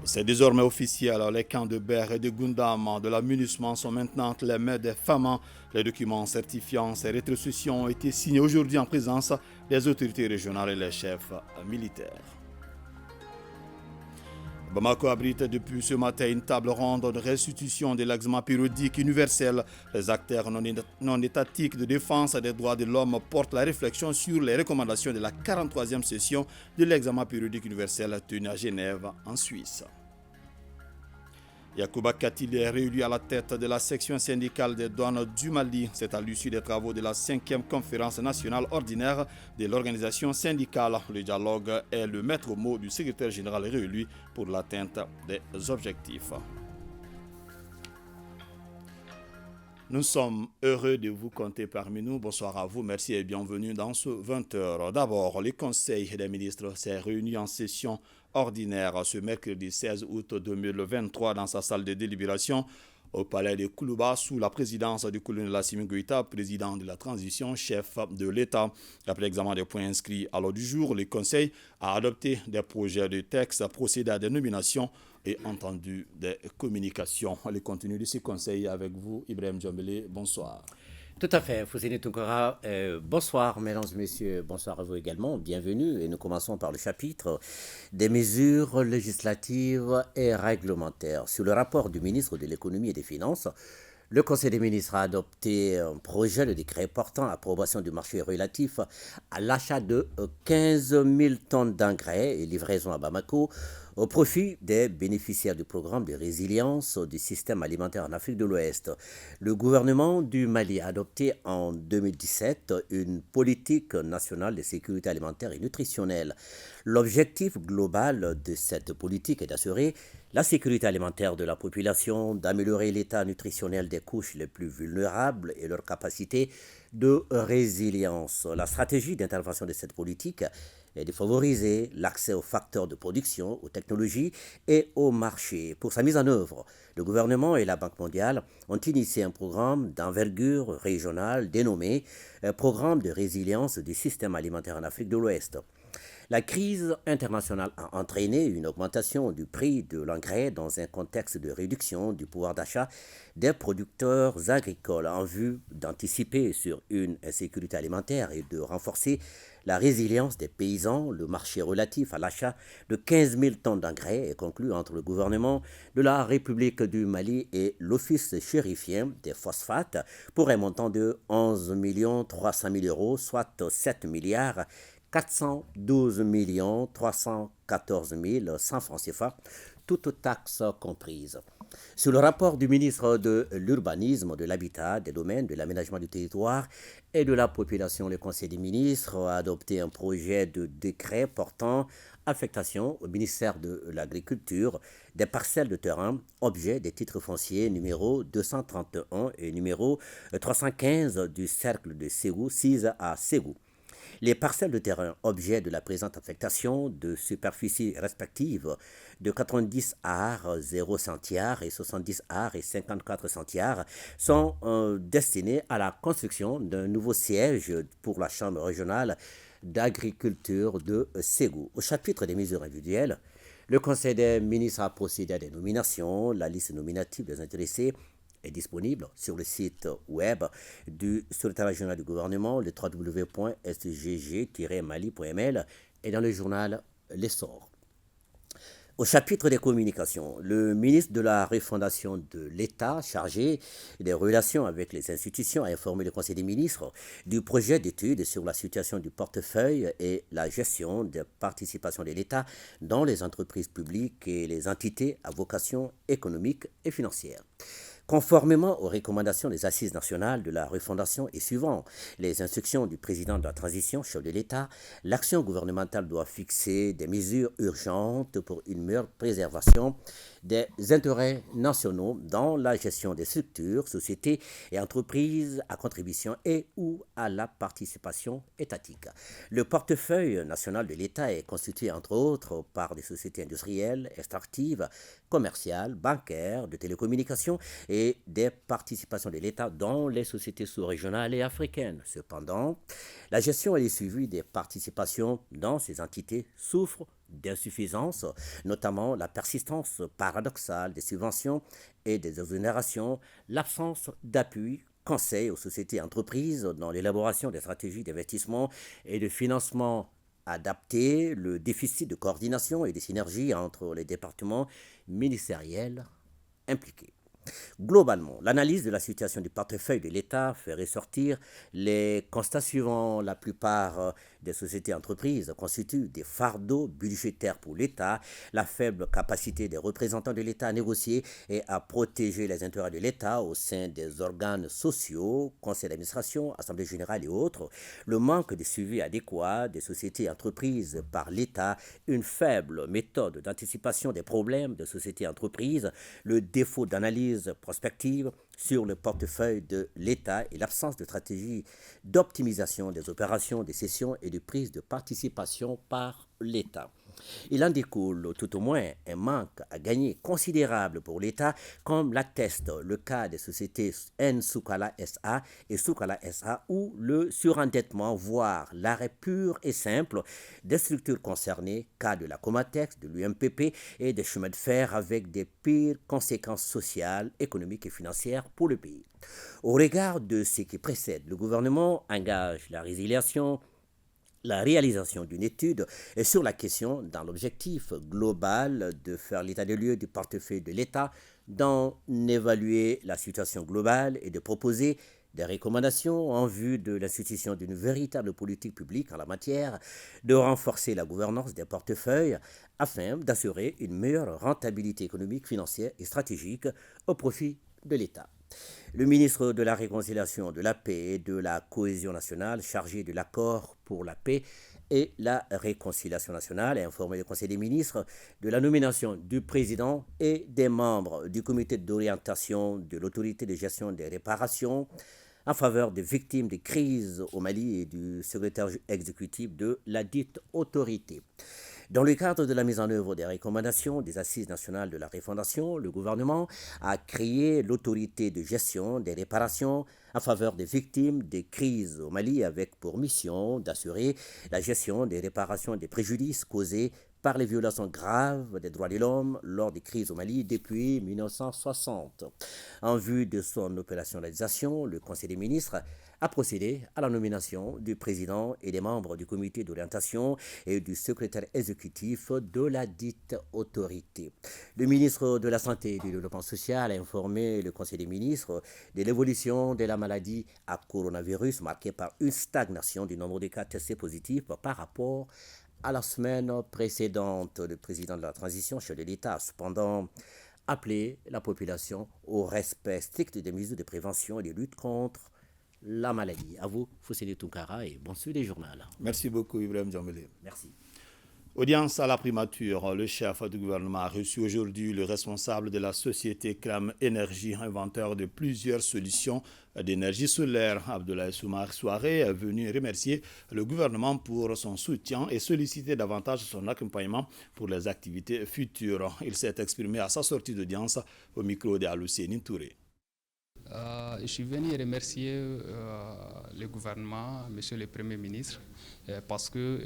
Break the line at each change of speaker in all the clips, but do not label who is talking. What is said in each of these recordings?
C'est désormais officiel, les camps de Ber et de Gundam de la MINUSMA sont maintenant entre les mains des femmes. Les documents certifiant ces rétrocessions ont été signés aujourd'hui en présence des autorités régionales et les chefs militaires. Bamako abrite depuis ce matin une table ronde de restitution de l'examen périodique universel. Les acteurs non étatiques de défense des droits de l'homme portent la réflexion sur les recommandations de la 43e session de l'examen périodique universel tenue à Genève, en Suisse. Yacouba Katili est réélu à la tête de la section syndicale des douanes du Mali. C'est à l'issue des travaux de la 5e conférence nationale ordinaire de l'organisation syndicale. Le dialogue est le maître mot du secrétaire général réélu pour l'atteinte des objectifs. Nous sommes heureux de vous compter parmi nous. Bonsoir à vous, merci et bienvenue dans ce 20h. D'abord, le Conseil des ministres s'est réuni en session ordinaire ce mercredi 16 août 2023 dans sa salle de délibération au palais de Koulouba sous la présidence du colonel Assimi Goïta, président de la transition, chef de l'État. Après l'examen des points inscrits à l'ordre du jour, le Conseil a adopté des projets de texte, procédé à des nominations et entendu des communications. Le contenu de ce conseil avec vous, Ibrahim Djambélé. Bonsoir.
Tout à fait, Foussini Tounkara. Bonsoir, mesdames et messieurs. Bonsoir à vous également. Bienvenue. Et nous commençons par le chapitre des mesures législatives et réglementaires. Sur le rapport du ministre de l'Économie et des Finances, le Conseil des ministres a adopté un projet de décret portant approbation du marché relatif à l'achat de 15 000 tonnes d'engrais et livraison à Bamako au profit des bénéficiaires du programme de résilience du système alimentaire en Afrique de l'Ouest. Le gouvernement du Mali a adopté en 2017 une politique nationale de sécurité alimentaire et nutritionnelle. L'objectif global de cette politique est d'assurer la sécurité alimentaire de la population, d'améliorer l'état nutritionnel des couches les plus vulnérables et leur capacité de résilience. La stratégie d'intervention de cette politique est de favoriser l'accès aux facteurs de production, aux technologies et aux marchés. Pour sa mise en œuvre, le gouvernement et la Banque mondiale ont initié un programme d'envergure régionale dénommé Programme de résilience du système alimentaire en Afrique de l'Ouest. La crise internationale a entraîné une augmentation du prix de l'engrais dans un contexte de réduction du pouvoir d'achat des producteurs agricoles en vue d'anticiper sur une insécurité alimentaire et de renforcer la résilience des paysans. Le marché relatif à l'achat de 15 000 tonnes d'engrais est conclu entre le gouvernement de la République du Mali et l'Office chérifien des phosphates pour un montant de 11 300 000 euros, soit 7 milliards 412 314 100 francs CFA, toutes taxes comprises. Sur le rapport du ministre de l'Urbanisme, de l'Habitat, des Domaines, de l'Aménagement du Territoire et de la Population, le Conseil des ministres a adopté un projet de décret portant affectation au ministère de l'Agriculture des parcelles de terrain, objet des titres fonciers numéro 231 et numéro 315 du cercle de Ségou, 6 à Ségou. Les parcelles de terrain objet de la présente affectation de superficie respective de 90 arts, 0 centiares et 70 arts et 54 centiares sont destinées à la construction d'un nouveau siège pour la Chambre régionale d'agriculture de Ségou. Au chapitre des mesures individuelles, le Conseil des ministres a procédé à des nominations. La liste nominative des intéressés est disponible sur le site web du secrétaire régional du gouvernement, le www.sgg-mali.ml et dans le journal L'Essor. Au chapitre des communications, le ministre de la Refondation de l'État chargé des relations avec les institutions a informé le Conseil des ministres du projet d'étude sur la situation du portefeuille et la gestion des participations de l'État dans les entreprises publiques et les entités à vocation économique et financière. Conformément aux recommandations des Assises nationales de la refondation et suivant les instructions du président de la transition, chef de l'État, l'action gouvernementale doit fixer des mesures urgentes pour une meilleure préservation des intérêts nationaux dans la gestion des structures, sociétés et entreprises à contribution et ou à la participation étatique. Le portefeuille national de l'État est constitué entre autres par des sociétés industrielles, extractives, commerciales, bancaires, de télécommunications et des participations de l'État dans les sociétés sous-régionales et africaines. Cependant, la gestion et le suivi des participations dans ces entités souffrent d'insuffisance, notamment la persistance paradoxale des subventions et des exonérations, l'absence d'appui conseil aux sociétés et entreprises dans l'élaboration des stratégies d'investissement et de financement adaptées, le déficit de coordination et de synergie entre les départements ministériels impliqués. Globalement, l'analyse de la situation du portefeuille de l'État fait ressortir les constats suivants. La plupart des sociétés entreprises constituent des fardeaux budgétaires pour l'État, la faible capacité des représentants de l'État à négocier et à protéger les intérêts de l'État au sein des organes sociaux, conseils d'administration, assemblée générale et autres, le manque de suivi adéquat des sociétés entreprises par l'État, une faible méthode d'anticipation des problèmes de sociétés entreprises, le défaut d'analyse prospective sur le portefeuille de l'État et l'absence de stratégie d'optimisation des opérations de cession et de prise de participation par l'État. Il en découle tout au moins un manque à gagner considérable pour l'État, comme l'atteste le cas des sociétés Nsukala SA et Sukala SA, où le surendettement, voire l'arrêt pur et simple des structures concernées, cas de la Comatex, de l'UMPP et des chemins de fer, avec des pires conséquences sociales, économiques et financières pour le pays. Au regard de ce qui précède, le gouvernement engage la résiliation, la réalisation d'une étude sur la question dans l'objectif global de faire l'état des lieux du portefeuille de l'État, d'en évaluer la situation globale et de proposer des recommandations en vue de l'institution d'une véritable politique publique en la matière, de renforcer la gouvernance des portefeuilles afin d'assurer une meilleure rentabilité économique, financière et stratégique au profit de l'État. Le ministre de la Réconciliation, de la Paix et de la Cohésion nationale, chargé de l'accord pour la paix et la réconciliation nationale, a informé le Conseil des ministres de la nomination du président et des membres du comité d'orientation de l'autorité de gestion des réparations en faveur des victimes des crises au Mali et du secrétaire exécutif de la dite autorité. Dans le cadre de la mise en œuvre des recommandations des Assises nationales de la refondation, le gouvernement a créé l'autorité de gestion des réparations en faveur des victimes des crises au Mali, avec pour mission d'assurer la gestion des réparations des préjudices causés par les violations graves des droits de l'homme lors des crises au Mali depuis 1960. En vue de son opérationnalisation, le Conseil des ministres a procédé à la nomination du président et des membres du comité d'orientation et du secrétaire exécutif de la dite autorité. Le ministre de la Santé et du Développement social a informé le Conseil des ministres de l'évolution de la maladie à coronavirus, marquée par une stagnation du nombre de cas testés positifs par rapport à la semaine précédente. Le président de la transition, chef de l'État, a cependant appelé la population au respect strict des mesures de prévention et de lutte contre la maladie. À vous, Fousseni Tounkara, et bon suivi des journaux.
Merci beaucoup, Ibrahim Djambélé.
Merci.
Audience à la primature. Le chef du gouvernement a reçu aujourd'hui le responsable de la société Clam Énergie, inventeur de plusieurs solutions d'énergie solaire. Abdoulaye Soumar Souaré est venu remercier le gouvernement pour son soutien et solliciter davantage son accompagnement pour les activités futures. Il s'est exprimé à sa sortie d'audience au micro de Alousseni Touré.
Je suis venu remercier le gouvernement, Monsieur le Premier ministre, parce que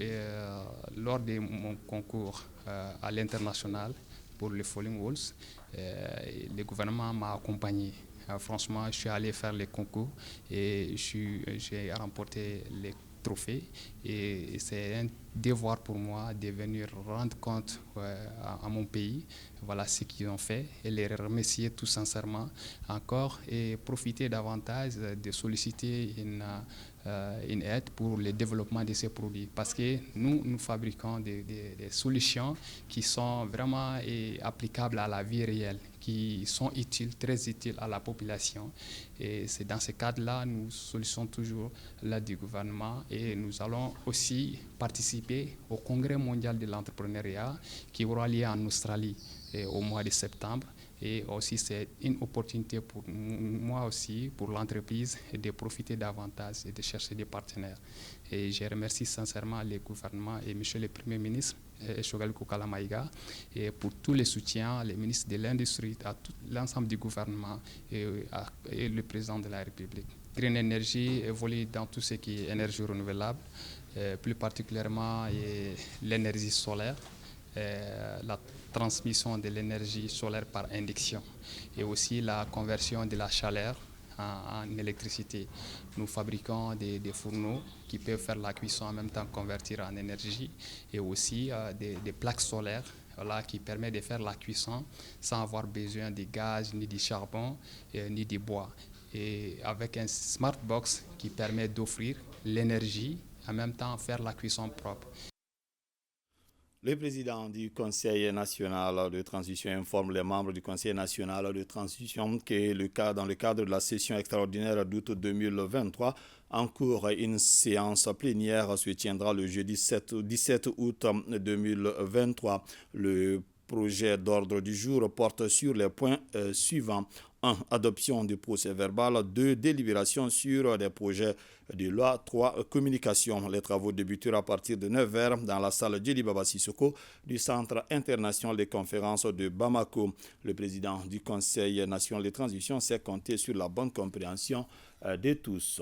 lors de mon concours à l'international pour le Falling Walls, le gouvernement m'a accompagné. Franchement, je suis allé faire les concours et j'ai remporté les trophées et c'est un devoir pour moi de venir rendre compte à mon pays, voilà ce qu'ils ont fait et les remercier tout sincèrement encore et profiter davantage de solliciter une aide pour le développement de ces produits parce que nous fabriquons des solutions qui sont vraiment applicables à la vie réelle, qui sont utiles, très utiles à la population. Et c'est dans ce cadre-là nous sollicitons toujours l'aide du gouvernement et nous allons aussi participer au Congrès mondial de l'entrepreneuriat qui aura lieu en Australie au mois de septembre. Et aussi, c'est une opportunité pour moi aussi, pour l'entreprise, de profiter davantage et de chercher des partenaires. Et je remercie sincèrement le gouvernement et M. le Premier ministre, Choguel Koukala Maïga, et pour tous les soutiens, les ministres de l'Industrie, à tout l'ensemble du gouvernement et le président de la République. Green Energy évolue dans tout ce qui est énergie renouvelable, plus particulièrement l'énergie solaire. la transmission de l'énergie solaire par induction et aussi la conversion de la chaleur en électricité. Nous fabriquons des fourneaux qui peuvent faire la cuisson en même temps convertir en énergie et aussi des plaques solaires qui permettent de faire la cuisson sans avoir besoin de gaz, ni de charbon, ni de bois. Et avec un smart box qui permet d'offrir l'énergie, en même temps faire la cuisson propre.
Le président du Conseil national de transition informe les membres du Conseil national de transition que dans le cadre de la session extraordinaire d'août 2023, en cours, une séance plénière se tiendra le jeudi 17 août 2023. Le projet d'ordre du jour porte sur les points suivants. 1. Adoption du procès-verbal. 2. Délibération sur des projets de loi. 3. Communication. Les travaux débuteront à partir de 9h dans la salle Djeli Baba Sissoko du Centre international des conférences de Bamako. Le président du Conseil national de transition s'est compté sur la bonne compréhension de tous.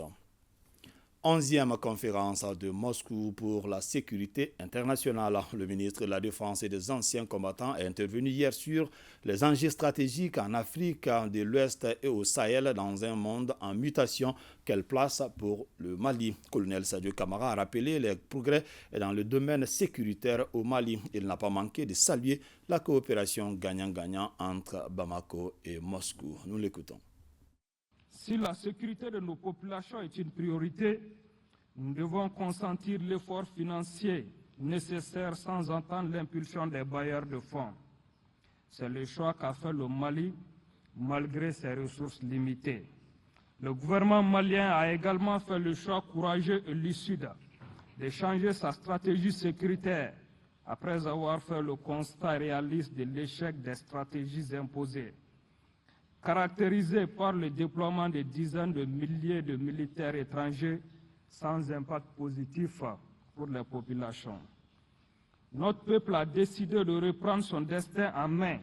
11e conférence de Moscou pour la sécurité internationale. Le ministre de la Défense et des anciens combattants est intervenu hier sur les enjeux stratégiques en Afrique de l'Ouest et au Sahel dans un monde en mutation. Quelle place pour le Mali? Colonel Sadio Kamara a rappelé les progrès dans le domaine sécuritaire au Mali. Il n'a pas manqué de saluer la coopération gagnant-gagnant entre Bamako et Moscou. Nous l'écoutons.
Si la sécurité de nos populations est une priorité, nous devons consentir l'effort financier nécessaire sans entendre l'impulsion des bailleurs de fonds. C'est le choix qu'a fait le Mali, malgré ses ressources limitées. Le gouvernement malien a également fait le choix courageux et lucide de changer sa stratégie sécuritaire après avoir fait le constat réaliste de l'échec des stratégies imposées. Caractérisé par le déploiement de dizaines de milliers de militaires étrangers sans impact positif pour les populations. Notre peuple a décidé de reprendre son destin en main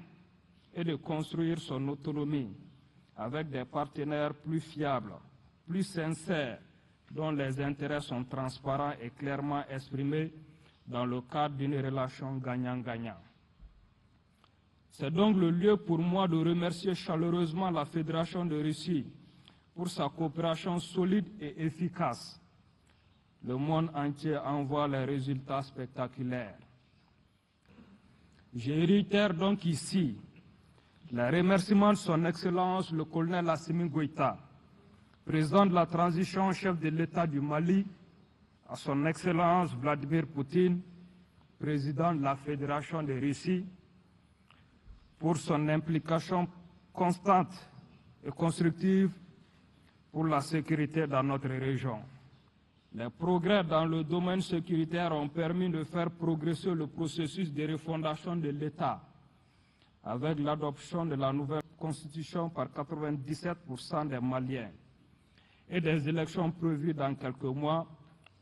et de construire son autonomie avec des partenaires plus fiables, plus sincères, dont les intérêts sont transparents et clairement exprimés dans le cadre d'une relation gagnant-gagnant. C'est donc le lieu pour moi de remercier chaleureusement la Fédération de Russie pour sa coopération solide et efficace. Le monde entier en voit les résultats spectaculaires. Je réitère donc ici les remerciements de son Excellence le colonel Assimi Goïta, président de la transition, chef de l'État du Mali, à son Excellence Vladimir Poutine, président de la Fédération de Russie, pour son implication constante et constructive pour la sécurité dans notre région. Les progrès dans le domaine sécuritaire ont permis de faire progresser le processus de refondation de l'État avec l'adoption de la nouvelle constitution par 97% des Maliens et des élections prévues dans quelques mois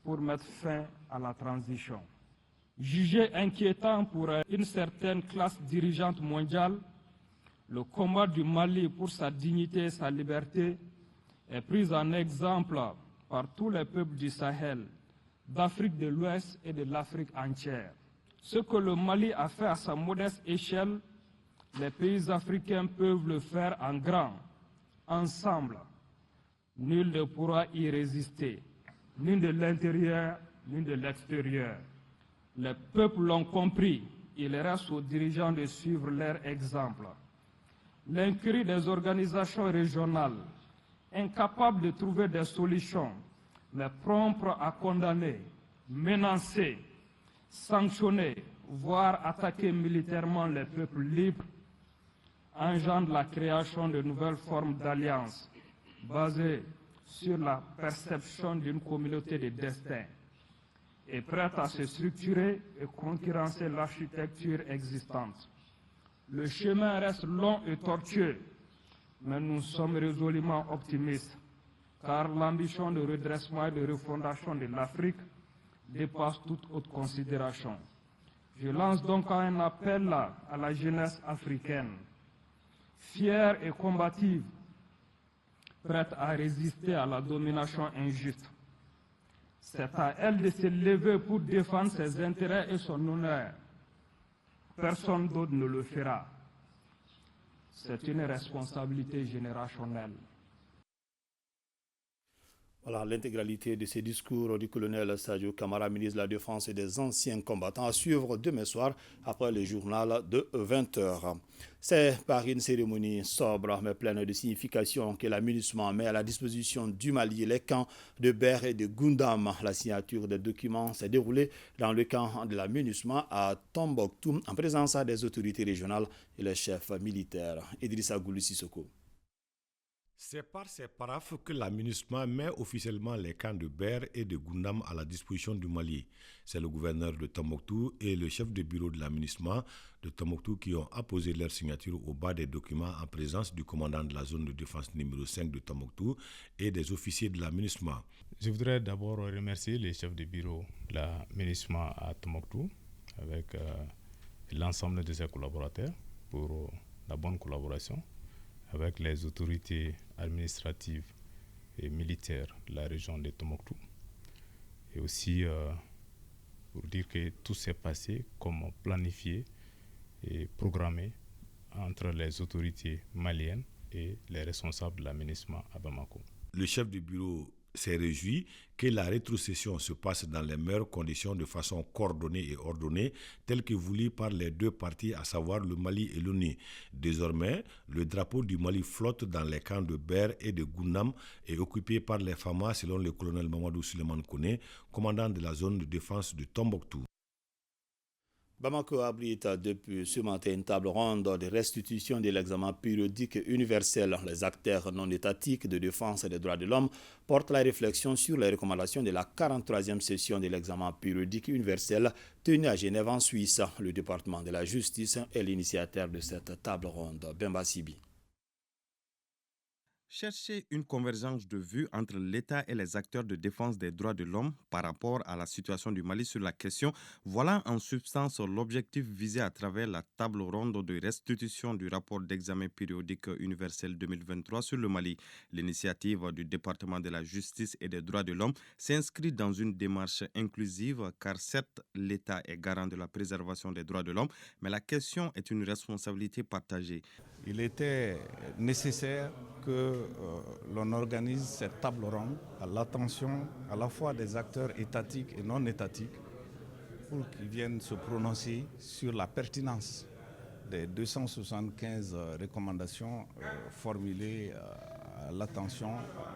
pour mettre fin à la transition. Jugé inquiétant pour une certaine classe dirigeante mondiale, le combat du Mali pour sa dignité et sa liberté est pris en exemple par tous les peuples du Sahel, d'Afrique de l'Ouest et de l'Afrique entière. Ce que le Mali a fait à sa modeste échelle, les pays africains peuvent le faire en grand, ensemble. Nul ne pourra y résister, ni de l'intérieur, ni de l'extérieur. Les peuples l'ont compris, il reste aux dirigeants de suivre leur exemple. L'incurie des organisations régionales, incapables de trouver des solutions, mais promptes à condamner, menacer, sanctionner, voire attaquer militairement les peuples libres, engendre la création de nouvelles formes d'alliances basées sur la perception d'une communauté de destin et prête à se structurer et concurrencer l'architecture existante. Le chemin reste long et tortueux, mais nous sommes résolument optimistes, car l'ambition de redressement et de refondation de l'Afrique dépasse toute autre considération. Je lance donc un appel à la jeunesse africaine, fière et combative, prête à résister à la domination injuste. C'est à elle de se lever pour défendre ses intérêts et son honneur. personne d'autre ne le fera. C'est une responsabilité générationnelle.
Voilà l'intégralité de ces discours du colonel Sadio Kamara, ministre de la Défense et des anciens combattants, à suivre demain soir après le journal de 20h. C'est par une cérémonie sobre mais pleine de signification que l'aménagement met à la disposition du Mali les camps de Ber et de Goundam. La signature des documents s'est déroulée dans le camp de l'aménagement à Tombouctou en présence des autorités régionales et les chefs militaires. Idrissa Goulou Sissoko.
C'est par ces paraphes que l'aménagement met officiellement les camps de Ber et de Goundam à la disposition du Mali. C'est le gouverneur de Tombouctou et le chef de bureau de l'aménagement de Tombouctou qui ont apposé leur signature au bas des documents en présence du commandant de la zone de défense numéro 5 de Tombouctou et des officiers de l'aménagement.
Je voudrais d'abord remercier les chefs de bureau de l'aménagement à Tombouctou avec l'ensemble de ses collaborateurs pour la bonne collaboration avec les autorités administratives et militaires de la région de Tombouctou. Et aussi pour dire que tout s'est passé comme planifié et programmé entre les autorités maliennes et les responsables de l'aménagement à Bamako.
Le chef du bureau s'est réjoui que la rétrocession se passe dans les meilleures conditions de façon coordonnée et ordonnée, telle que voulue par les deux parties, à savoir le Mali et l'ONU. Désormais, le drapeau du Mali flotte dans les camps de Ber et de Goundam et occupé par les FAMA, selon le colonel Mamadou Suleiman Kone, commandant de la zone de défense de Tombouctou.
Bamako abrite depuis ce matin une table ronde de restitution de l'examen périodique universel. Les acteurs non étatiques de défense des droits de l'homme portent la réflexion sur les recommandations de la 43e session de l'examen périodique universel tenue à Genève en Suisse. Le département de la justice est l'initiateur de cette table ronde. Bemba Sibi.
Chercher une convergence de vues entre l'État et les acteurs de défense des droits de l'homme par rapport à la situation du Mali sur la question, voilà en substance l'objectif visé à travers la table ronde de restitution du rapport d'examen périodique universel 2023 sur le Mali. L'initiative du département de la justice et des droits de l'homme s'inscrit dans une démarche inclusive car certes, l'État est garant de la préservation des droits de l'homme, mais la question est une responsabilité partagée.
Il était nécessaire que l'on organise cette table ronde à l'attention à la fois des acteurs étatiques et non étatiques pour qu'ils viennent se prononcer sur la pertinence des 275 recommandations formulées à l'attention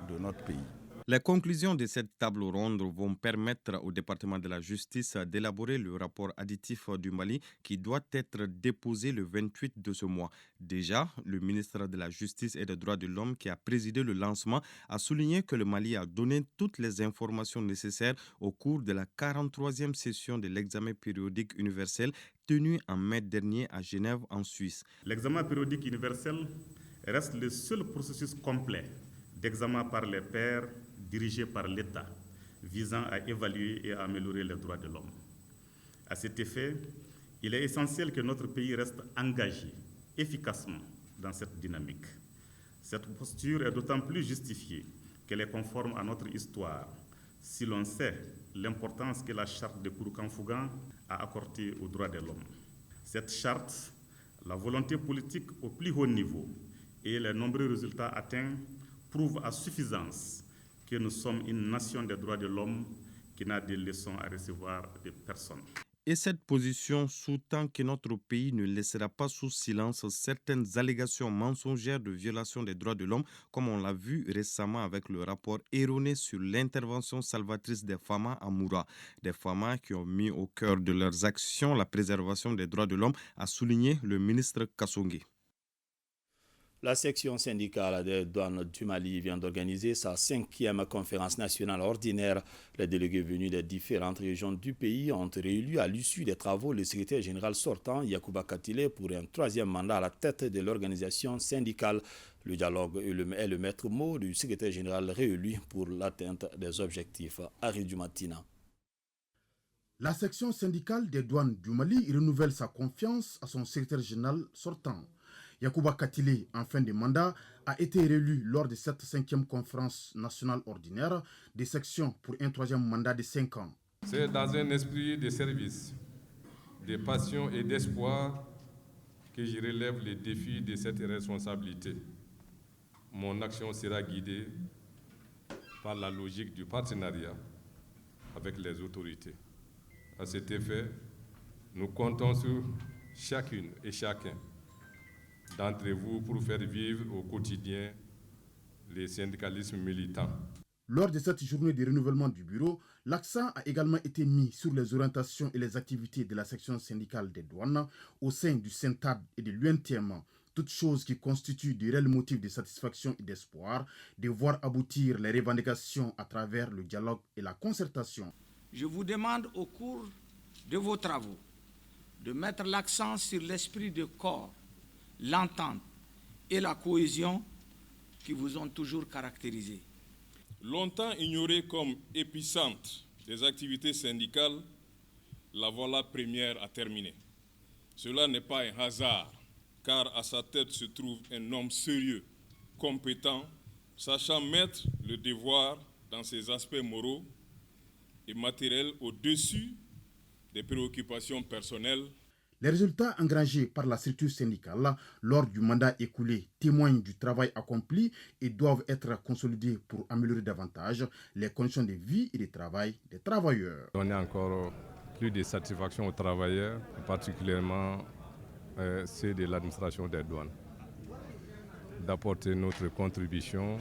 de notre pays.
Les conclusions de cette table ronde vont permettre au département de la justice d'élaborer le rapport additif du Mali qui doit être déposé le 28 de ce mois. Déjà, le ministre de la Justice et des Droits de l'Homme qui a présidé le lancement a souligné que le Mali a donné toutes les informations nécessaires au cours de la 43e session de l'examen périodique universel tenue en mai dernier à Genève en Suisse.
L'examen périodique universel reste le seul processus complet d'examen par les pairs dirigé par l'État, visant à évaluer et à améliorer les droits de l'homme. À cet effet, il est essentiel que notre pays reste engagé efficacement dans cette dynamique. Cette posture est d'autant plus justifiée qu'elle est conforme à notre histoire, si l'on sait l'importance que la charte de Kouroukan-Fougan a accordée aux droits de l'homme. Cette charte, la volonté politique au plus haut niveau et les nombreux résultats atteints prouvent à suffisance que nous sommes une nation des droits de l'homme qui n'a de leçons à recevoir de personne.
Et cette position sous-tend que notre pays ne laissera pas sous silence certaines allégations mensongères de violation des droits de l'homme, comme on l'a vu récemment avec le rapport erroné sur l'intervention salvatrice des FAMA à Moura. Des FAMA qui ont mis au cœur de leurs actions la préservation des droits de l'homme, a souligné le ministre Kassongué.
La section syndicale des douanes du Mali vient d'organiser sa 5e conférence nationale ordinaire. Les délégués venus des différentes régions du pays ont réélu à l'issue des travaux le secrétaire général sortant, Yacouba Katile, pour un 3e mandat à la tête de l'organisation syndicale. Le dialogue est le maître mot du secrétaire général réélu pour l'atteinte des objectifs. Harry Dumatina.
La section syndicale des douanes du Mali renouvelle sa confiance à son secrétaire général sortant. Yacouba Katile, en fin de mandat, a été réélu lors de cette 5e conférence nationale ordinaire des sections pour un 3e mandat de 5 ans.
C'est dans un esprit de service, de passion et d'espoir que je relève les défis de cette responsabilité. Mon action sera guidée par la logique du partenariat avec les autorités. À cet effet, nous comptons sur chacune et chacun d'entre vous pour faire vivre au quotidien les syndicalismes militants.
Lors de cette journée de renouvellement du bureau, l'accent a également été mis sur les orientations et les activités de la section syndicale des douanes au sein du SYNTAD et de l'UNTM, toutes choses qui constituent de réels motifs de satisfaction et d'espoir de voir aboutir les revendications à travers le dialogue et la concertation.
Je vous demande au cours de vos travaux de mettre l'accent sur l'esprit de corps, l'entente et la cohésion qui vous ont toujours caractérisé.
Longtemps ignorée comme épicentre des activités syndicales, la voilà première à terminer. Cela n'est pas un hasard, car à sa tête se trouve un homme sérieux, compétent, sachant mettre le devoir dans ses aspects moraux et matériels au-dessus des préoccupations personnelles.
Les résultats engrangés par la structure syndicale lors du mandat écoulé témoignent du travail accompli et doivent être consolidés pour améliorer davantage les conditions de vie et de travail des travailleurs.
Donner encore plus de satisfaction aux travailleurs, particulièrement ceux de l'administration des douanes, d'apporter notre contribution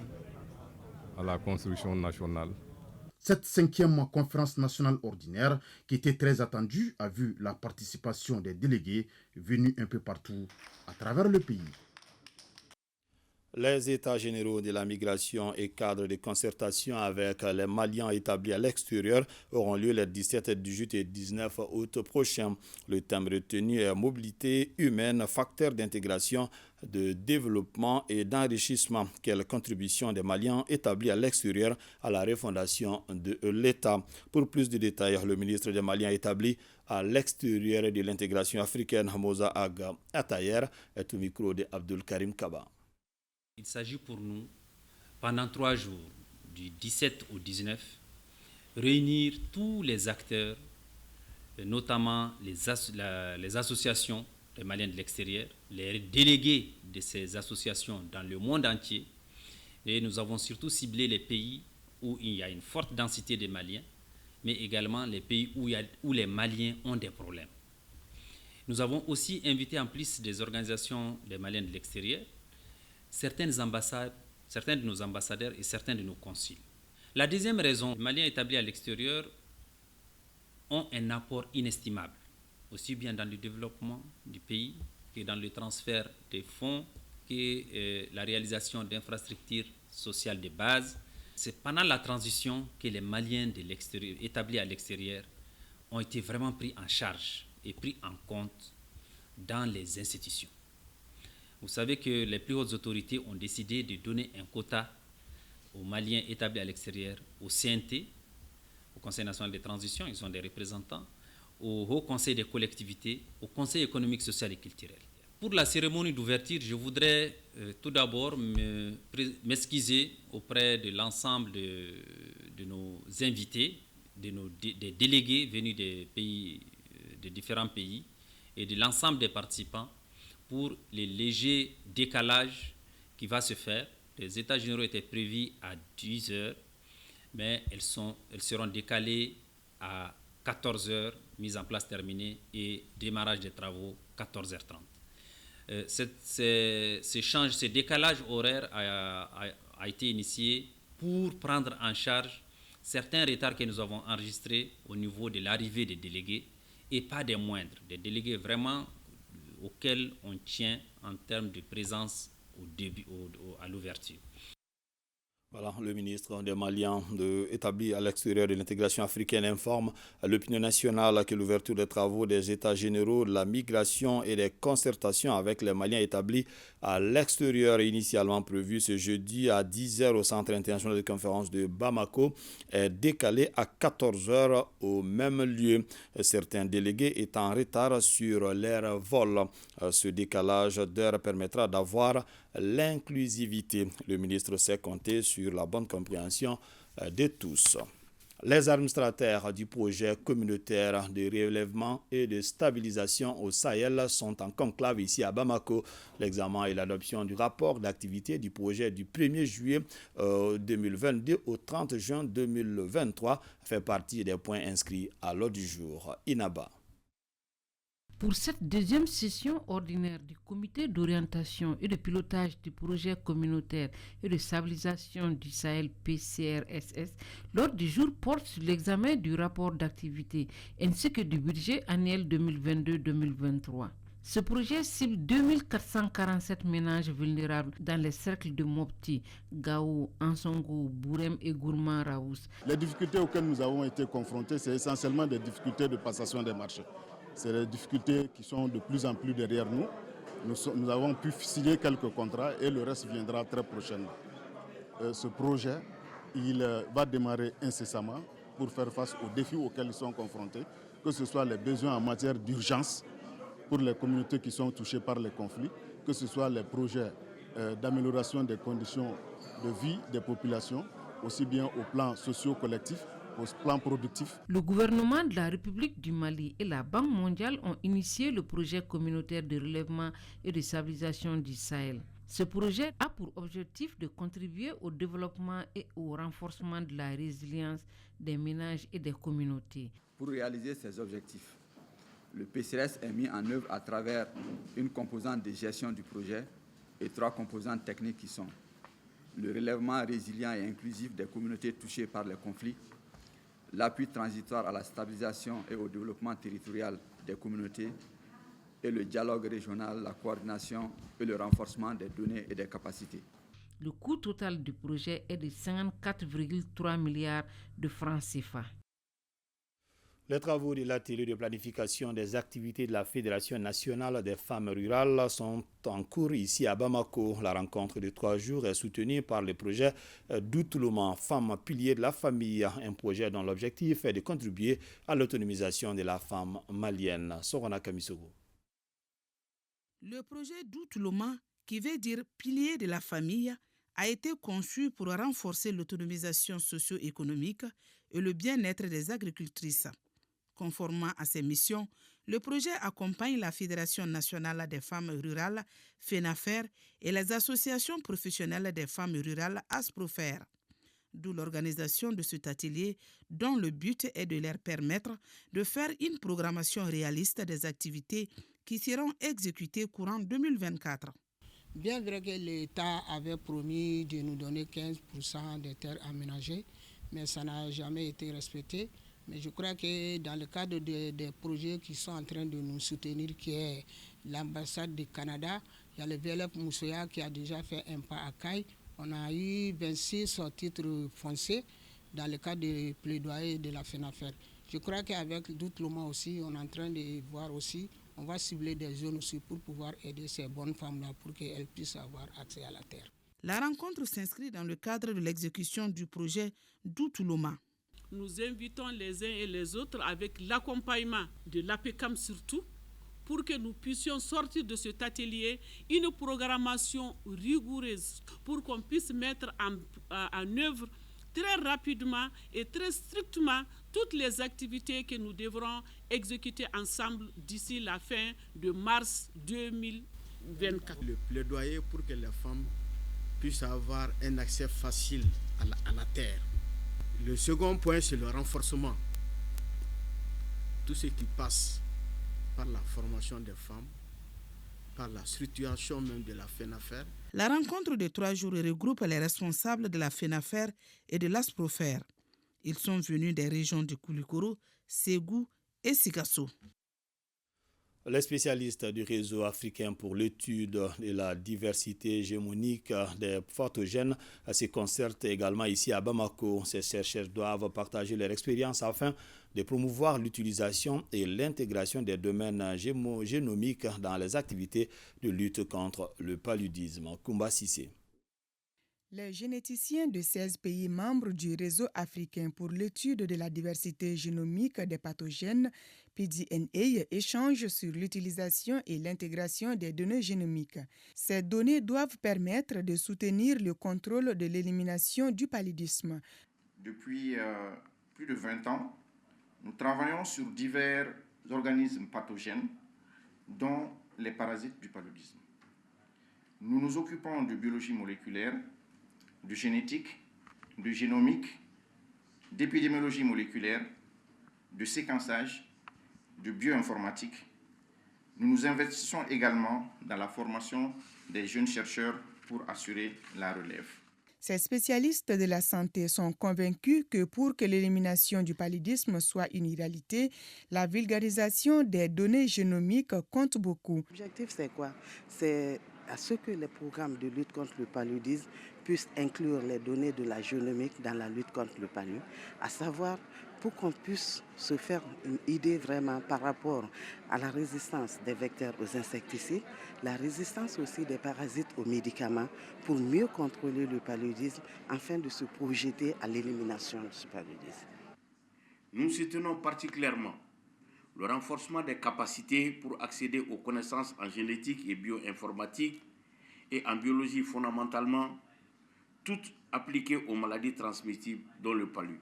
à la construction nationale.
Cette 5e conférence nationale ordinaire, qui était très attendue, a vu la participation des délégués venus un peu partout à travers le pays.
Les États généraux de la migration et cadres de concertation avec les Maliens établis à l'extérieur auront lieu les 17, 18 et 19 août prochains. Le thème retenu est mobilité humaine, facteur d'intégration, de développement et d'enrichissement. Quelle contribution des Maliens établis à l'extérieur à la refondation de l'État? Pour plus de détails, le ministre des Maliens établi à l'extérieur de l'intégration africaine, Moza Aga Atayer, est au micro de Abdul Karim Kaba.
Il s'agit pour nous, pendant 3 jours, du 17 au 19, réunir tous les acteurs, notamment les associations des Maliens de l'extérieur, les délégués de ces associations dans le monde entier. Et nous avons surtout ciblé les pays où il y a une forte densité des Maliens, mais également les pays où les Maliens ont des problèmes. Nous avons aussi invité, en plus des organisations des Maliens de l'extérieur, certains de nos ambassadeurs et certains de nos consuls. La deuxième raison, les Maliens établis à l'extérieur ont un apport inestimable, aussi bien dans le développement du pays que dans le transfert des fonds, que la réalisation d'infrastructures sociales de base. C'est pendant la transition que les Maliens de l'extérieur, établis à l'extérieur ont été vraiment pris en charge et pris en compte dans les institutions. Vous savez que les plus hautes autorités ont décidé de donner un quota aux Maliens établis à l'extérieur, au CNT, au Conseil national de transition, ils sont des représentants, au Haut Conseil des collectivités, au Conseil économique, social et culturel. Pour la cérémonie d'ouverture, je voudrais tout d'abord m'excuser auprès de l'ensemble de nos invités, des délégués venus de différents pays et de l'ensemble des participants pour les légers décalages qui va se faire. Les états généraux étaient prévus à 10 heures, mais elles seront décalées à 14 heures, mise en place terminée, et démarrage des travaux 14h30. Ce décalage horaire a été initié pour prendre en charge certains retards que nous avons enregistrés au niveau de l'arrivée des délégués, et pas des moindres, des délégués vraiment auxquels on tient en termes de présence à l'ouverture.
Voilà, le ministre des Maliens établi à l'extérieur de l'intégration africaine informe à l'opinion nationale que l'ouverture des travaux des États généraux de la migration et des concertations avec les Maliens établis à l'extérieur initialement prévue ce jeudi à 10h au Centre international de conférence de Bamako est décalée à 14h au même lieu. Certains délégués étant en retard sur leur vol. Ce décalage d'heure permettra d'avoir l'inclusivité. Le ministre sait compter sur la bonne compréhension de tous. Les administrateurs du projet communautaire de relèvement et de stabilisation au Sahel sont en conclave ici à Bamako. L'examen et l'adoption du rapport d'activité du projet du 1er juillet 2022 au 30 juin 2023 fait partie des points inscrits à l'ordre du jour. Inaba.
Pour cette deuxième session ordinaire du comité d'orientation et de pilotage du projet communautaire et de stabilisation du Sahel PCRSS, l'ordre du jour porte sur l'examen du rapport d'activité ainsi que du budget annuel 2022-2023. Ce projet cible 2447 ménages vulnérables dans les cercles de Mopti, Gao, Ansongo, Bourem et Gourmand Raous.
Les difficultés auxquelles nous avons été confrontés, c'est essentiellement des difficultés de passation des marchés. C'est des difficultés qui sont de plus en plus derrière nous. Nous avons pu signer quelques contrats et le reste viendra très prochainement. Ce projet, il va démarrer incessamment pour faire face aux défis auxquels ils sont confrontés, que ce soit les besoins en matière d'urgence pour les communautés qui sont touchées par les conflits, que ce soit les projets d'amélioration des conditions de vie des populations, aussi bien au plan socio-collectif, au plan productif.
Le gouvernement de la République du Mali et la Banque mondiale ont initié le projet communautaire de relèvement et de stabilisation du Sahel. Ce projet a pour objectif de contribuer au développement et au renforcement de la résilience des ménages et des communautés.
Pour réaliser ces objectifs, le PCRS est mis en œuvre à travers une composante de gestion du projet et 3 composantes techniques qui sont le relèvement résilient et inclusif des communautés touchées par les conflits, l'appui transitoire à la stabilisation et au développement territorial des communautés et le dialogue régional, la coordination et le renforcement des données et des capacités.
Le coût total du projet est de 54,3 milliards de francs CFA.
Les travaux de l'atelier de planification des activités de la Fédération nationale des femmes rurales sont en cours ici à Bamako. La rencontre de 3 jours est soutenue par le projet d'Outoulouman, Femmes piliers de la famille, un projet dont l'objectif est de contribuer à l'autonomisation de la femme malienne. Sorona Kamisogo.
Le projet d'Outoulouman, qui veut dire pilier de la famille, a été conçu pour renforcer l'autonomisation socio-économique et le bien-être des agricultrices. Conformément à ses missions, le projet accompagne la Fédération nationale des femmes rurales, FENAFER, et les associations professionnelles des femmes rurales, ASPROFER. D'où l'organisation de cet atelier dont le but est de leur permettre de faire une programmation réaliste des activités qui seront exécutées courant 2024.
Bien vrai que l'État avait promis de nous donner 15% des terres aménagées, mais ça n'a jamais été respecté. Mais je crois que dans le cadre des projets qui sont en train de nous soutenir, qui est l'ambassade du Canada, il y a le VLF Moussoya qui a déjà fait un pas à Caille. On a eu 26 titres fonciers dans le cadre des plaidoyers de la FENAFER. Je crois qu'avec Doutlouman aussi, on est en train de voir aussi, on va cibler des zones aussi pour pouvoir aider ces bonnes femmes-là pour qu'elles puissent avoir accès à la terre.
La rencontre s'inscrit dans le cadre de l'exécution du projet Doutlouman.
Nous invitons les uns et les autres avec l'accompagnement de l'APECAM surtout pour que nous puissions sortir de cet atelier une programmation rigoureuse pour qu'on puisse mettre en œuvre très rapidement et très strictement toutes les activités que nous devrons exécuter ensemble d'ici la fin de mars 2024.
Le plaidoyer pour que les femmes puissent avoir un accès facile à la terre. Le second point, c'est le renforcement. Tout ce qui passe par la formation des femmes, par la structuration même de la FENAFER.
La rencontre de 3 jours regroupe les responsables de la FENAFER et de l'ASPROFER. Ils sont venus des régions de Koulikoro, Ségou et Sikasso.
Les spécialistes du réseau africain pour l'étude de la diversité hégémonique des pathogènes se concertent également ici à Bamako. Ces chercheurs doivent partager leur expérience afin de promouvoir l'utilisation et l'intégration des domaines génomiques dans les activités de lutte contre le paludisme. Koumba Sissé.
Les généticiens de 16 pays membres du réseau africain pour l'étude de la diversité génomique des pathogènes, PDNA, échangent sur l'utilisation et l'intégration des données génomiques. Ces données doivent permettre de soutenir le contrôle de l'élimination du paludisme.
Depuis
plus de 20 ans, nous travaillons sur divers organismes pathogènes, dont les parasites du paludisme. Nous nous occupons de biologie moléculaire, de génétique, de génomique, d'épidémiologie moléculaire, de séquençage, de bioinformatique. Nous nous investissons également dans la formation des jeunes chercheurs pour assurer la relève.
Ces spécialistes de la santé sont convaincus que pour que l'élimination du paludisme soit une réalité, la vulgarisation des données génomiques compte beaucoup.
L'objectif, c'est quoi? C'est à ce que les programmes de lutte contre le paludisme puissent inclure les données de la génomique dans la lutte contre le palud, à savoir pour qu'on puisse se faire une idée vraiment par rapport à la résistance des vecteurs aux insecticides, la résistance aussi des parasites aux médicaments, pour mieux contrôler le paludisme afin de se projeter à l'élimination du paludisme.
Nous soutenons particulièrement le renforcement des capacités pour accéder aux connaissances en génétique et bioinformatique et en biologie fondamentalement, toutes appliquées aux maladies transmissibles dont le palud.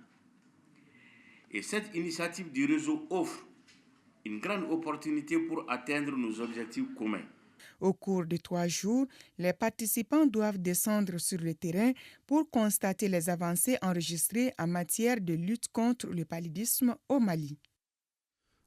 Et cette initiative du réseau offre une grande opportunité pour atteindre nos objectifs communs.
Au cours de 3 jours, les participants doivent descendre sur le terrain pour constater les avancées enregistrées en matière de lutte contre le paludisme au Mali.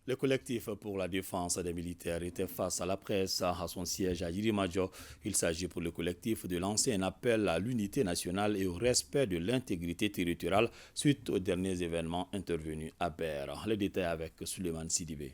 Le collectif pour la défense des militaires était face à la presse à son siège à Yirimajo. Il s'agit pour le collectif de lancer un appel à l'unité nationale et au respect de l'intégrité territoriale suite aux derniers événements intervenus à Ber. Les détails avec Suleiman Sidibé.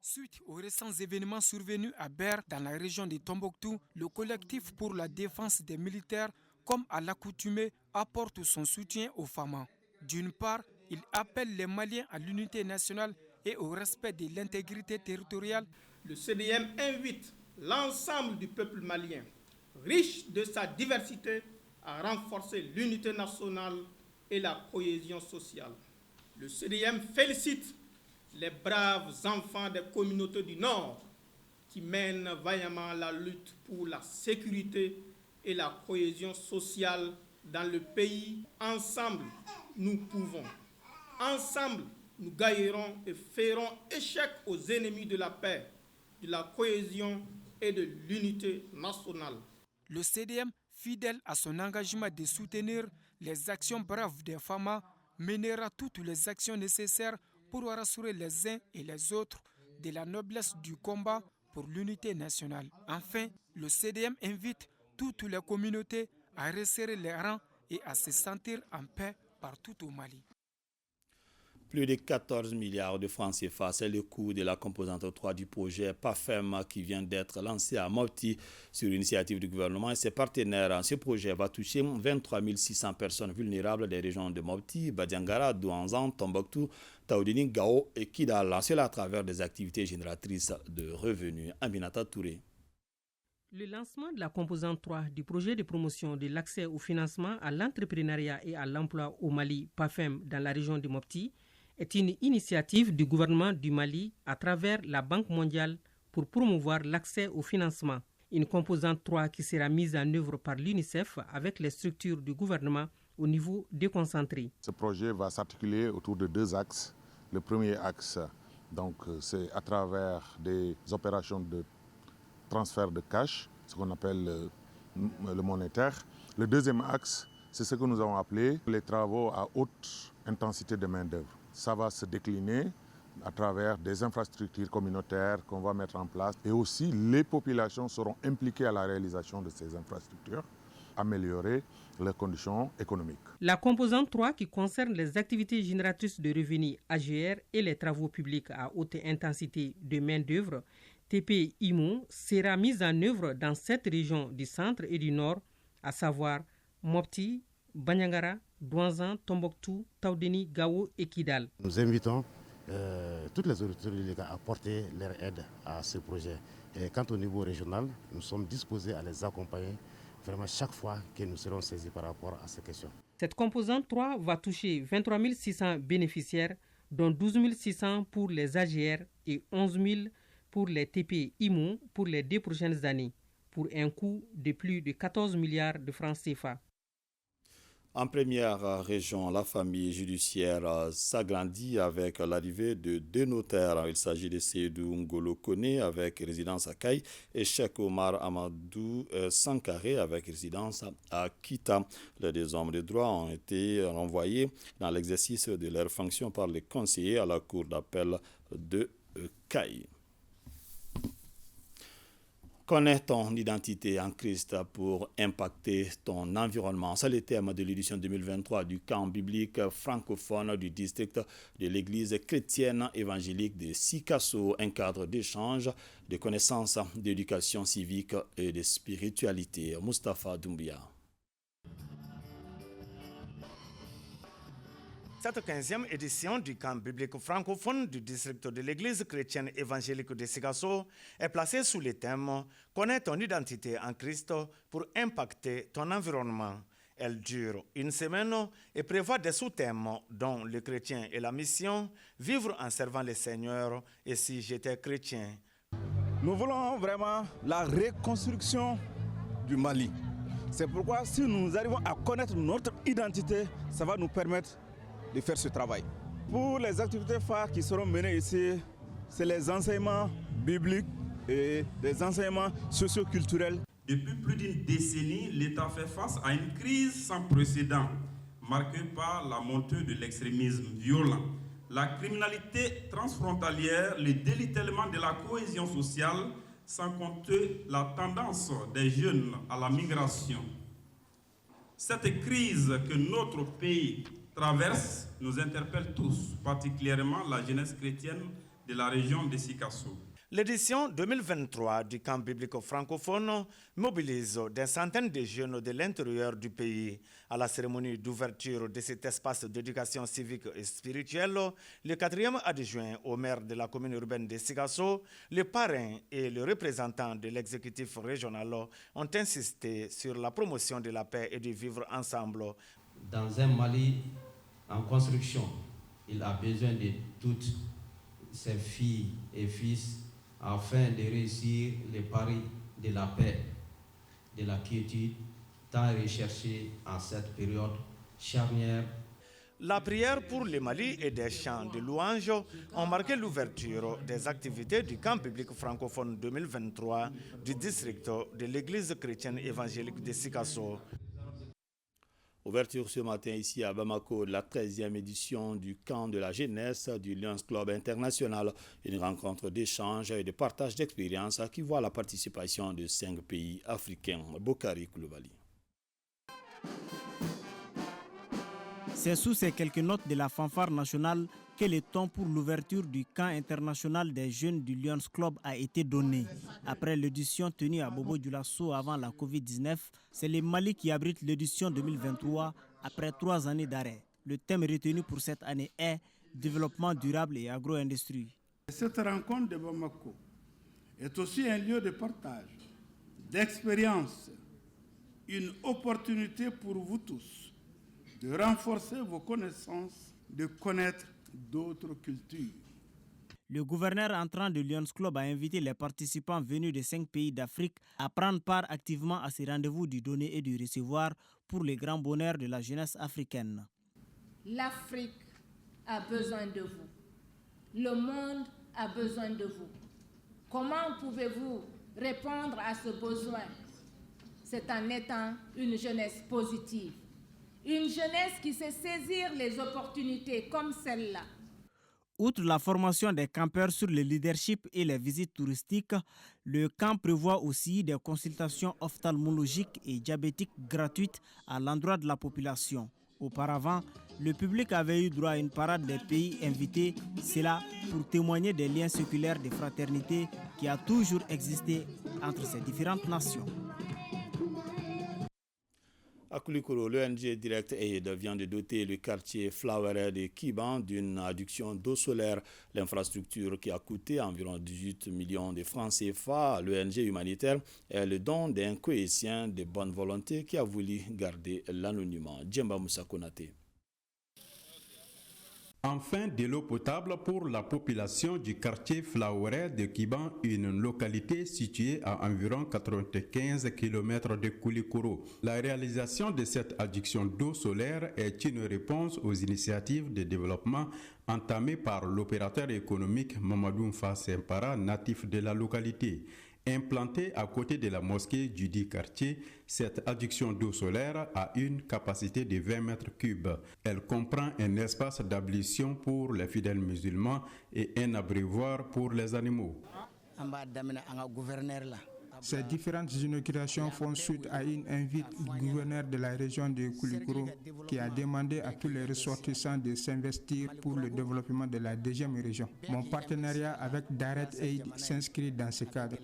Suite aux récents événements survenus à Ber dans la région de Tombouctou, le collectif pour la défense des militaires, comme à l'accoutumée, apporte son soutien aux femmes. D'une part, il appelle les Maliens à l'unité nationale et au respect de l'intégrité territoriale.
Le CDM invite l'ensemble du peuple malien, riche de sa diversité, à renforcer l'unité nationale et la cohésion sociale. Le CDM félicite les braves enfants des communautés du Nord qui mènent vaillamment la lutte pour la sécurité et la cohésion sociale dans le pays. Ensemble, nous pouvons. Ensemble, nous gagnerons et ferons échec aux ennemis de la paix, de la cohésion et de l'unité nationale.
Le CDM, fidèle à son engagement de soutenir les actions braves des femmes, mènera toutes les actions nécessaires pour rassurer les uns et les autres de la noblesse du combat pour l'unité nationale. Enfin, le CDM invite toutes les communautés à resserrer les rangs et à se sentir en paix partout au Mali.
Plus de 14 milliards de francs CFA, c'est le coût de la composante 3 du projet PAFEM qui vient d'être lancé à Mopti sur l'initiative du gouvernement et ses partenaires. Ce projet va toucher 23 600 personnes vulnérables des régions de Mopti, Badiangara, Douanzan, Tombouctou, Taoudini, Gao et Kidal. Cela à travers des activités génératrices de revenus. Aminata Touré.
Le lancement de la composante 3 du projet de promotion de l'accès au financement à l'entrepreneuriat et à l'emploi au Mali, PAFEM, dans la région de Mopti, est une initiative du gouvernement du Mali à travers la Banque mondiale pour promouvoir l'accès au financement. Une composante 3 qui sera mise en œuvre par l'UNICEF avec les structures du gouvernement au niveau déconcentré.
Ce projet va s'articuler autour de 2 axes. Le premier axe, c'est à travers des opérations de transfert de cash, ce qu'on appelle le monétaire. Le deuxième axe, c'est ce que nous avons appelé les travaux à haute intensité de main-d'œuvre. Ça va se décliner à travers des infrastructures communautaires qu'on va mettre en place et aussi les populations seront impliquées à la réalisation de ces infrastructures, améliorer leurs conditions économiques.
La composante 3 qui concerne les activités génératrices de revenus AGR et les travaux publics à haute intensité de main-d'œuvre TP-IMO sera mise en œuvre dans 7 régions du centre et du nord, à savoir Mopti, Banyangara, Douanzan, Tombouctou, Taoudeni, Gao et Kidal.
Nous invitons toutes les autorités à apporter leur aide à ce projet. Et quant au niveau régional, nous sommes disposés à les accompagner vraiment chaque fois que nous serons saisis par rapport à ces questions.
Cette composante 3 va toucher 23 600 bénéficiaires, dont 12 600 pour les AGR et 11 000 pour les TP-IMO pour les 2 prochaines années, pour un coût de plus de 14 milliards de francs CFA.
En première région, la famille judiciaire s'agrandit avec l'arrivée de 2 notaires. Il s'agit de Seydou Ngolo Kone avec résidence à Kaye et Cheikh Omar Amadou Sankaré avec résidence à Kita. Les 2 hommes de droit ont été renvoyés dans l'exercice de leurs fonctions par les conseillers à la cour d'appel de Kaye. Connais ton identité en Christ pour impacter ton environnement. C'est le thème de l'édition 2023 du camp biblique francophone du district de l'église chrétienne évangélique de Sikasso, un cadre d'échange, de connaissances, d'éducation civique et de spiritualité. Mustapha Doumbia.
Cette 15e édition du camp biblique francophone du district de l'église chrétienne évangélique de Sikasso est placée sous le thème « Connais ton identité en Christ pour impacter ton environnement ». Elle dure 1 semaine et prévoit des sous-thèmes dont le chrétien et la mission, vivre en servant le Seigneur et si j'étais chrétien.
Nous voulons vraiment la reconstruction du Mali. C'est pourquoi si nous arrivons à connaître notre identité, ça va nous permettre de faire ce travail. Pour les activités phares qui seront menées ici, c'est les enseignements bibliques et des enseignements socio-culturels.
Depuis plus d'une décennie, l'État fait face à une crise sans précédent, marquée par la montée de l'extrémisme violent, la criminalité transfrontalière, le délitement de la cohésion sociale, sans compter la tendance des jeunes à la migration. Cette crise que notre pays traverse nous interpelle tous, particulièrement la jeunesse chrétienne de la région de Sikasso.
L'édition 2023 du camp biblique francophone mobilise des centaines de jeunes de l'intérieur du pays. À la cérémonie d'ouverture de cet espace d'éducation civique et spirituelle, le 4e adjoint au maire de la commune urbaine de Sikasso, le parrain et le représentant de l'exécutif régional ont insisté sur la promotion de la paix et du vivre ensemble.
Dans un Mali en construction, il a besoin de toutes ses filles et fils afin de réussir les paris de la paix, de la quiétude, tant recherchée en cette période charnière.
La prière pour le Mali et des chants de louanges ont marqué l'ouverture des activités du camp biblique francophone 2023 du district de l'église chrétienne évangélique de Sikasso.
Ouverture ce matin ici à Bamako de la 13e édition du camp de la jeunesse du Lions Club International, une rencontre d'échange et de partage d'expériences qui voit la participation de 5 pays africains. Bokari Koulibaly.
C'est sous ces quelques notes de la fanfare nationale que le temps pour l'ouverture du camp international des jeunes du Lions Club a été donné. Après l'édition tenue à Bobo-Dioulasso avant la Covid-19, c'est le Mali qui abrite l'édition 2023 après 3 années d'arrêt. Le thème retenu pour cette année est « Développement durable et agro-industrie ».
Cette rencontre de Bamako est aussi un lieu de partage, d'expérience, une opportunité pour vous tous de renforcer vos connaissances, de connaître d'autres cultures.
Le gouverneur entrant de Lions Club a invité les participants venus de 5 pays d'Afrique à prendre part activement à ces rendez-vous du donner et du recevoir pour le grand bonheur de la jeunesse africaine.
L'Afrique a besoin de vous. Le monde a besoin de vous. Comment pouvez-vous répondre à ce besoin? C'est en étant une jeunesse positive. Une jeunesse qui sait saisir les opportunités comme celle-là.
Outre la formation des campeurs sur le leadership et les visites touristiques, le camp prévoit aussi des consultations ophtalmologiques et diabétiques gratuites à l'endroit de la population. Auparavant, le public avait eu droit à une parade des pays invités, cela pour témoigner des liens séculaires de fraternité qui a toujours existé entre ces différentes nations.
À Koulikoro, l'ONG Direct Aid vient de doter le quartier Floweret de Kiban d'une adduction d'eau solaire. L'infrastructure qui a coûté environ 18 millions de francs CFA à l'ONG humanitaire est le don d'un Koétien de bonne volonté qui a voulu garder l'anonymat. Djemba Moussa Konate.
Enfin, de l'eau potable pour la population du quartier Flaouret de Kiban, une localité située à environ 95 km de Koulikoro. La réalisation de cette adduction d'eau solaire est une réponse aux initiatives de développement entamées par l'opérateur économique Mamadou Mfa Sempara, natif de la localité. Implantée à côté de la mosquée du dit quartier, cette adduction d'eau solaire a une capacité de 20 mètres cubes. Elle comprend un espace d'ablution pour les fidèles musulmans et un abreuvoir pour les animaux.
Ces différentes inaugurations font suite à une invite du gouverneur de la région de Koulikoro qui a demandé à tous les ressortissants de s'investir pour le développement de la deuxième région. Mon partenariat avec Direct Aid s'inscrit dans ce cadre.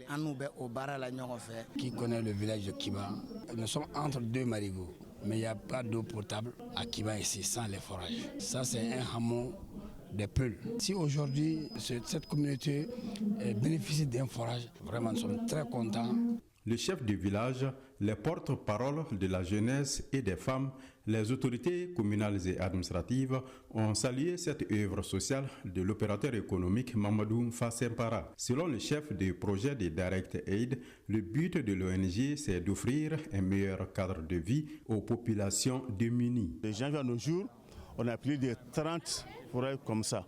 Qui connaît le village de Kiba? Nous sommes entre deux marigots, mais il n'y a pas d'eau potable à Kiba ici sans les forages. Ça, c'est un hameau des Peuls. Si aujourd'hui cette communauté bénéficie d'un forage, vraiment nous sommes très contents.
Le chef du village, les porte-parole de la jeunesse et des femmes, les autorités communales et administratives ont salué cette œuvre sociale de l'opérateur économique Mamadou Mfa Sempara. Selon le chef du projet de Direct Aid, le but de l'ONG, c'est d'offrir un meilleur cadre de vie aux populations démunies.
De janvier à nos jours, on a plus de 30 forêts comme ça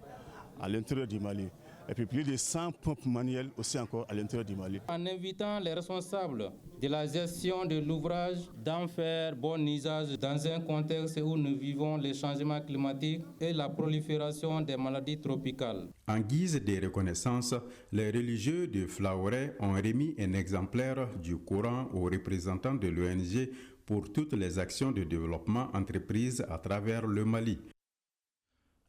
à l'intérieur du Mali. Et puis plus de 100 pompes manuelles aussi encore à l'intérieur du Mali.
En invitant les responsables de la gestion de l'ouvrage d'en faire bon usage dans un contexte où nous vivons les changements climatiques et la prolifération des maladies tropicales.
En guise de reconnaissance, les religieux de Flaouret ont remis un exemplaire du Coran aux représentants de l'ONG pour toutes les actions de développement entreprises à travers le Mali.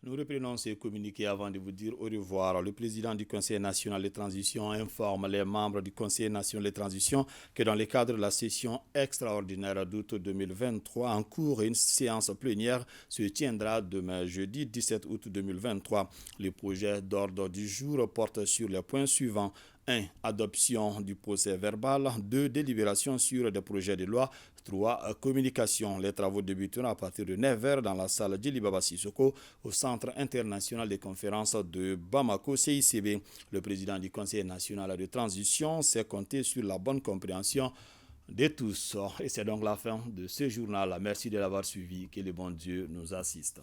Nous reprenons ces communiqués avant de vous dire au revoir. Le président du Conseil national de transition informe les membres du Conseil national de transition que dans le cadre de la session extraordinaire d'août 2023 en cours, une séance plénière se tiendra demain jeudi 17 août 2023. Le projet d'ordre du jour porte sur les points suivants. 1. Adoption du procès verbal. 2. Délibération sur des projets de loi. 3. Communication. Les travaux débuteront à partir de 9h dans la salle Djily Baba Sissoko au Centre international des conférences de Bamako, CICB. Le président du Conseil national de transition s'est compté sur la bonne compréhension de tous. Et c'est donc la fin de ce journal. Merci de l'avoir suivi. Que le bon Dieu nous assiste.